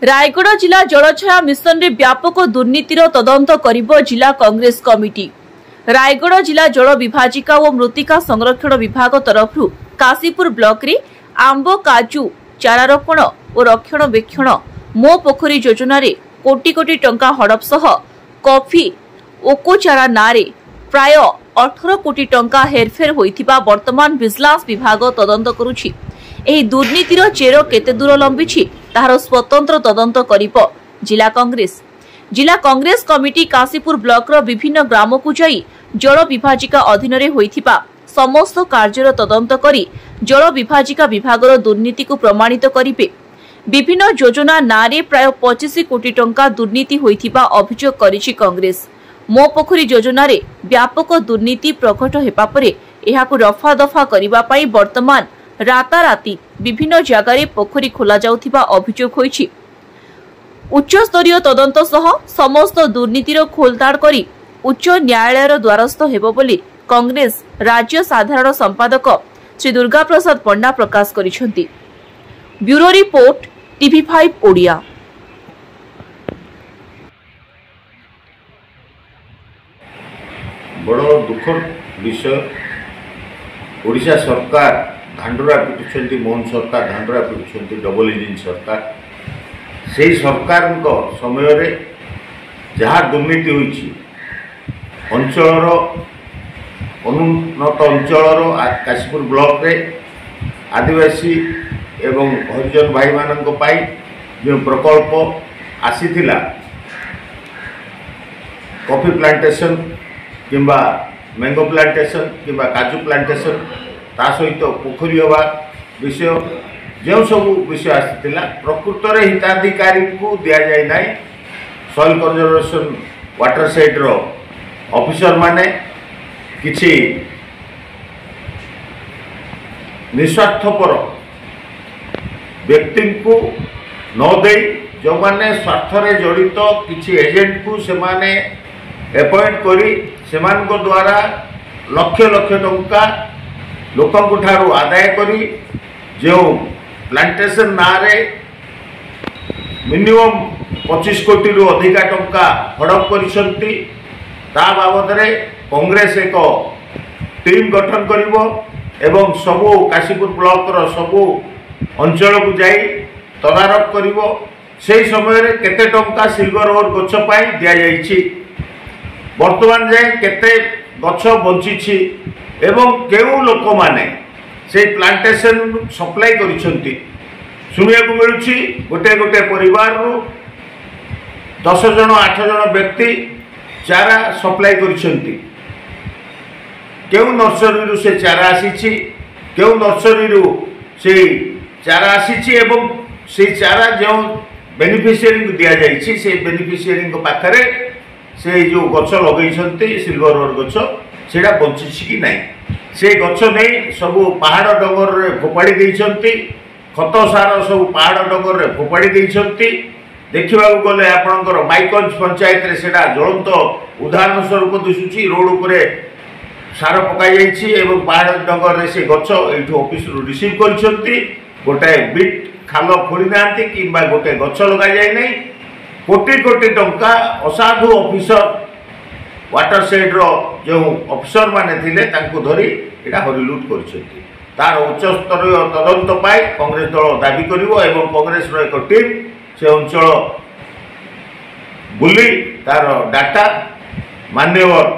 रायगढ़ जिला जलछया मिशन रे व्यापक दुर्नीतिर तदंत करिबो जिला कांग्रेस कमिटी। रायगढ़ जिला जल विभाजिका और मृत्तिका संरक्षण विभाग तरफ काशीपुर ब्लॉक रे आंब काजू चारारोपण और रक्षणबेक्षण मो पोखरी योजना रे कोटी कोटी टंका हड़प सह कॉफी ओको चारा नारे प्राय 18 कोटी टंका हेरफेर होइथिबा वर्तमान विजिलेंस विभाग तदंत करुछि। एही दुर्नीतिर चेर केते दूर लंबिछि ताहार स्वतंत्र तदंत करिबो जिला कांग्रेस कमिटी काशीपुर ब्लॉक रो विभिन्न ग्राम को जाई जल विभाजिका अधीन रे होइथिबा समस्त कार्यर तदंत करी जल विभाजिका विभाग रो दुर्नीति को प्रमाणित करिबे। विभिन्न योजना नारे प्राय 25 कोटी टंका दुर्नीति होइथिबा अभियोग करिछि कांग्रेस। मो पोखरी योजना रे व्यापक दुर्नीति प्रकट हेबा परे एहाकु रफा दफा करिबा पई वर्तमान राताराती विभिन्न जगार पोखरी खोला जाउथिबा अभियोग होइछि। उच्च स्तरीय तदंत सह समस्त दुर्नीतिर खोलताड़ करी उच्च न्यायालयर द्वारस्थ हेबो बोली कांग्रेस राज्य साधारण संपादक श्री दुर्गा प्रसाद पंडा प्रकाश करिसेंती। Bureau report TV5 Odia. बड़ो दुखर विषय ओडिशा सरकार धांडुरा पिटुछंती, मोहन सरकार धांडुरा पिटुछंती, डबल इंजिन सरकार। से सरकार समय रे जहाँ दुर्नीति होइछि अंचल अनुन्नत अंचल काशीपुर ब्लॉक रे आदिवासी एवं हरिजन भाई मानक पाई जो प्रकल्प आसीथिला कॉफी प्लांटेशन किंबा मैंगो प्लांटेशन किंबा काजू प्लांटेशन ता सहित पोखरी हवा विषय जो सब विषय आसीथिला प्रकृत रे हिताधिकारी को दिया जाय नाही। सॉइल कंजर्वेशन वाटर साइड रो ऑफिसर माने किछि निस्वार्थपर व्यक्ति को न दे जो माने स्वार्थ रे जड़ित किछि एजेंट को से माने अपॉइंट करी सेमान को द्वारा लक्ष लक्ष टंका लोकंक ठारू आदाय करी जो प्लांटेशन नारे मिनिमम 25 कोटी रु अधिका टंका हड़प करिसंती। ता बाबद रे कांग्रेस एक टीम गठन करिवो एवं सबु काशीपुर ब्लॉक रो सबु अंचल को जाई तदारक करिवो। से समय रे केते टंका सिल्वर और गछ पाई दिया जाईछि, वर्तमान जाए केते गछ बंचिछि एवं केउ लोक माने से प्लांटेशन सप्लाई करिसंती। सुनिया को मिलुछि गोटे गोटे परिवार रु 10 जन 8 जन व्यक्ति चारा सप्लाई करिसंती। केउ नर्सरी रु से चारा आसीछि, केउ नर्सरी रु से चारा आसीछि एवं से चारा जो बेनिफिशियरी को दिया जाइछि से बेनिफिशियरी को पाखरे से जो गछ लगैछंती सिल्वर और गछ सेडा बंचिछि कि नाही से गछ नै सब पहाड़ डगर रे फोपाड़ी दैछंती। खत सार सब पहाड़ डगर रे फोपाड़ी दैछंती। देखा गले आपणकर माइकंज पंचायत रे सेडा ज्वलंत उदाहरण स्वरूप दिशुची। रोड उपरे सार पकाई जाइछि एवं पहाड़ डगर रे से गछ एठो ऑफिस रु रिसीव करिसंती। गोटे बिट खाल खोली नांती किंबा गोटे गछ लगा जाय नै। कोटी कोटी टंका असाधु ऑफिसर वाटर साइड रो जो ऑफिसर माने थिले तांको धरी एटा हरिलुट करिसंती। तार उच्च स्तरीय तदंत पाई कांग्रेस दल दाबी करिवो एवं कांग्रेस रो एक टीम से अंचल बुली तार डाटा मान्यवर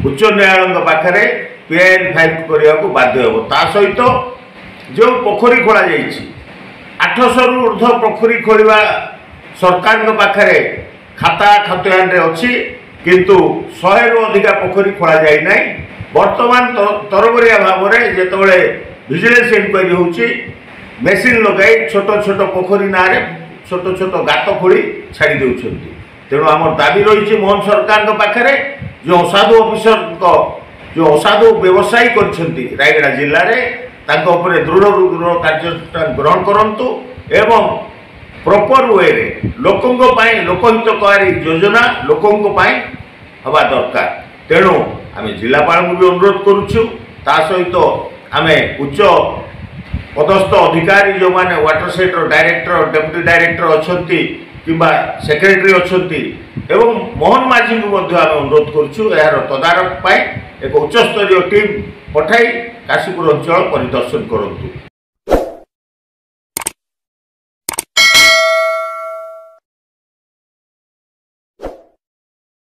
उच्च न्यायालय पाखरे PIL फाइल करिया को बाध्य हो। ता सहित जो पोखरी खोला जाइछि 800 रु ऊर्ध्व पोखरी खोलिबा सरकार पाखरे खाता खतियान रे अछि, किंतु 100 रु अधिका पोखरी खोला जाय नै। वर्तमान तरबरिया भाव में जेतबेले विजिलेंस इंक्वायरी होछि मेसिन लगाई छोट छोट पोखरी नारे छोट छोट गात खोली छाड़ी देउछंती। तेणु आम दाबी रही मोहन सरकार पाखरे जो असाधु ऑफिसर जो असाधु व्यवसायी करछंती रायगढ़ जिल्ला रे तांको उपरे दृढ़ कार्यानुष्ठान ग्रहण करंतु एवं प्रॉपर वे रे लोकंक पाई लोकहितकारी योजना लोकंक पाई हवा दरकार। तेणु आमे जिलापाल को भी अनुरोध करुछु। ता सहित आमे उच्च पदस्थ अधिकारी जो माने वाटर सेटर डायरेक्टर डेप्यूटी डायरेक्टर अच्छी किंबा सेक्रेटरी अच्छी एवं मोहन माझी को अनुरोध करुचु यार तदारख पाई एक उच्चस्तरीय टीम पठाई काशीपुर अंचल परिदर्शन करंतु।